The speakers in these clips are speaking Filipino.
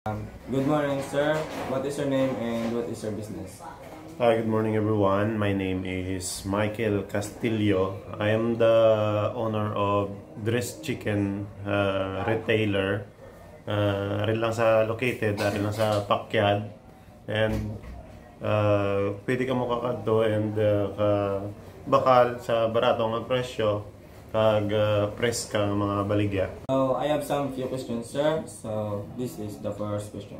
Good morning, sir. What is your name and what is your business? Hi, good morning everyone. My name is Michael Castillo. I am the owner of Dress Chicken retailer. Rin lang sa located, rin lang sa Pakyad. And pwede ka mo kakadto and bakal sa barato nga presyo kag press ka mga baligya. So, I have some few questions, sir. So, this is the first question.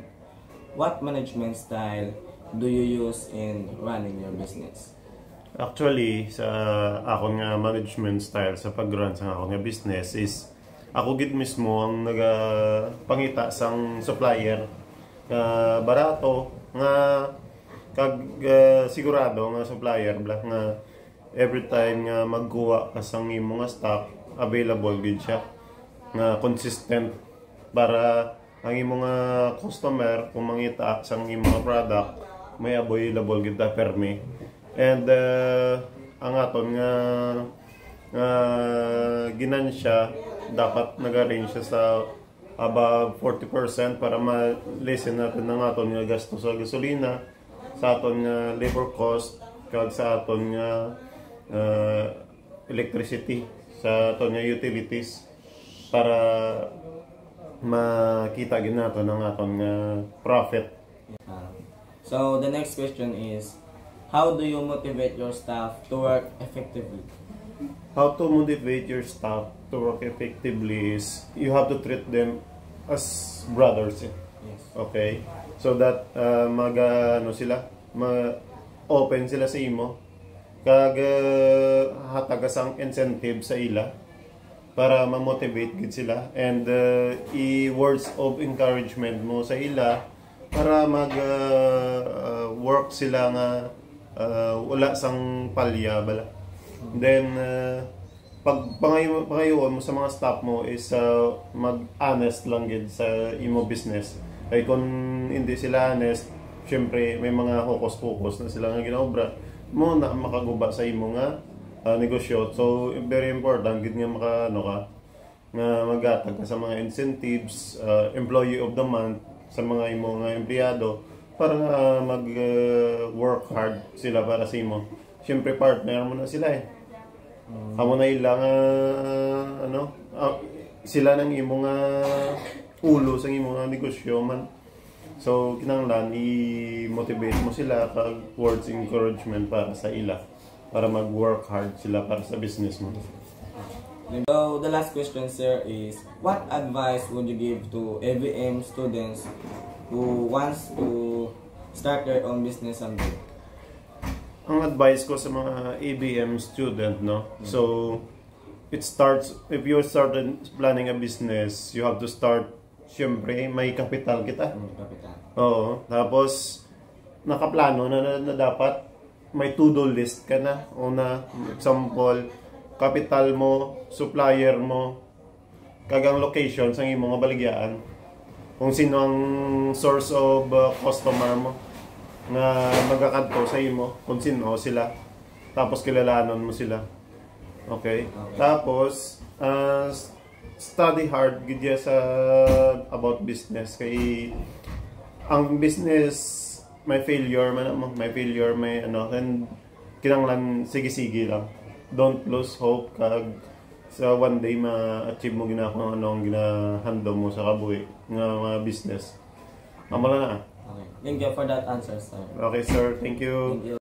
What management style do you use in running your business? Actually, sa akong nga management style sa pag-run sa akong nga business is ako gid mismo ang nagapangita sang supplier barato nga kag sigurado nga supplier nga every time nga magkuha ka sang imong nga stock available gid siya nga consistent para ang imong nga customer kung mangita sang imong product may available gid ta permi. And ang aton nga ginansya dapat nag-arrange siya sa above 40% para ma-lessen natin ang aton nga gasto sa gasolina, sa aton nga labor cost, kag sa aton nga electricity, sa aton nga utilities para makita gid naton ang aton nga profit. So the next question is, how do you motivate your staff to work effectively? How to motivate your staff to work effectively is you have to treat them as brothers. Yes. Okay? So that open sila sa imo kag hatagas ang incentive sa ila para ma-motivate gid sila and words of encouragement mo sa ila para work sila nga wala sang palya bala. Then pag pangayoon mo sa mga staff mo is mag-honest lang gid sa imo business. Kay kung hindi sila honest, syempre may mga focus na sila nga ginaobra mo na makaguba sa imo nga negosyo. So very important gid nga nga magatag ka sa mga incentives, employee of the month sa mga imo nga empleyado para mag-work hard sila para sa imo. Syempre partner mo na sila eh. Amo na ilang sila nang imo nga ulo sa imo nga negosyo man. So kinahanglan i-motivate mo sila kag words encouragement para sa ila para mag-work hard sila para sa business mo. So the last question, sir, is what advice would you give to ABM students who wants to start their own business someday? Ang advice ko sa mga ABM student, no? So it starts, if you started planning a business, you have to start, syempre may kapital kita. Kapital. Oo. Tapos nakaplano na dapat may to-do list ka na. Una, example, kapital mo, supplier mo, kagang location sa imong mga baligyan, kung sino ang source of customer mo nga magakadto sa imo, kung sino sila, tapos kilalanon mo sila. Okay? Tapos study hard gid sa about business kay ang business may failure may and kinahanglan sige lang. Don't lose hope kag sa one day ma-achieve mo kung anong ginahando mo sa kabuhi nga mga business. Amo lang na. Okay. Thank you for that answer, sir. Okay, sir. Thank you. Thank you.